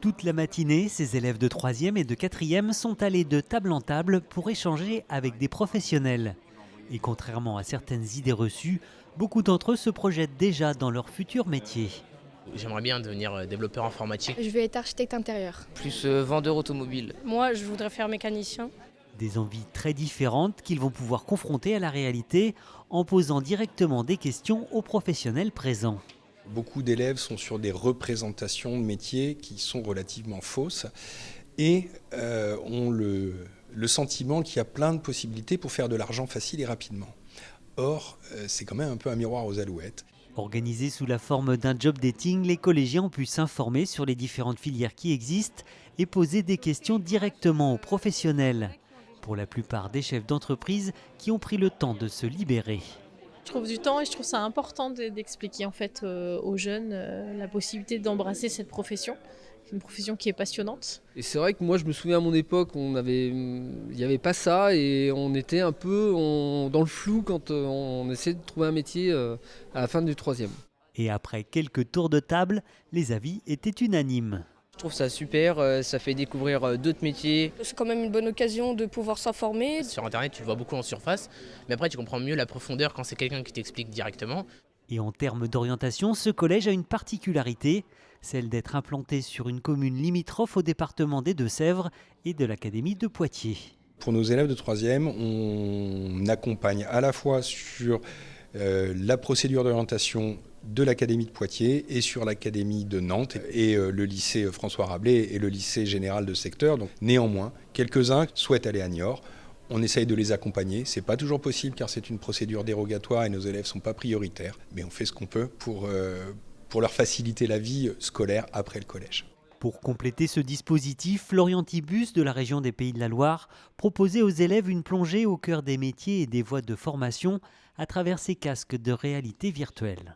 Toute la matinée, ces élèves de 3e et de 4e sont allés de table en table pour échanger avec des professionnels. Et contrairement à certaines idées reçues, beaucoup d'entre eux se projettent déjà dans leur futur métier. J'aimerais bien devenir développeur informatique. Je vais être architecte intérieur. Plus vendeur automobile. Moi, je voudrais faire mécanicien. Des envies très différentes qu'ils vont pouvoir confronter à la réalité en posant directement des questions aux professionnels présents. Beaucoup d'élèves sont sur des représentations de métiers qui sont relativement fausses et ont le sentiment qu'il y a plein de possibilités pour faire de l'argent facile et rapidement. Or, c'est quand même un peu un miroir aux alouettes. Organisés sous la forme d'un job dating, les collégiens ont pu s'informer sur les différentes filières qui existent et poser des questions directement aux professionnels. Pour la plupart des chefs d'entreprise qui ont pris le temps de se libérer. Je trouve du temps et je trouve ça important d'expliquer en fait aux jeunes la possibilité d'embrasser cette profession. C'est une profession qui est passionnante. Et c'est vrai que moi je me souviens à mon époque, il n'y avait pas ça et on était un peu dans le flou quand on essayait de trouver un métier à la fin du 3e. Et après quelques tours de table, les avis étaient unanimes. Je trouve ça super, ça fait découvrir d'autres métiers. C'est quand même une bonne occasion de pouvoir s'informer. Sur internet, tu vois beaucoup en surface, mais après tu comprends mieux la profondeur quand c'est quelqu'un qui t'explique directement. Et en termes d'orientation, ce collège a une particularité, celle d'être implanté sur une commune limitrophe au département des Deux-Sèvres et de l'académie de Poitiers. Pour nos élèves de 3e, on accompagne à la fois sur la procédure d'orientation de l'Académie de Poitiers et sur l'Académie de Nantes et le lycée François Rabelais et le lycée général de secteur. Donc, néanmoins, quelques-uns souhaitent aller à Niort. On essaye de les accompagner. Ce n'est pas toujours possible car c'est une procédure dérogatoire et nos élèves ne sont pas prioritaires. Mais on fait ce qu'on peut pour leur faciliter la vie scolaire après le collège. Pour compléter ce dispositif, l'Orientibus de la région des Pays de la Loire proposait aux élèves une plongée au cœur des métiers et des voies de formation à travers ces casques de réalité virtuelle.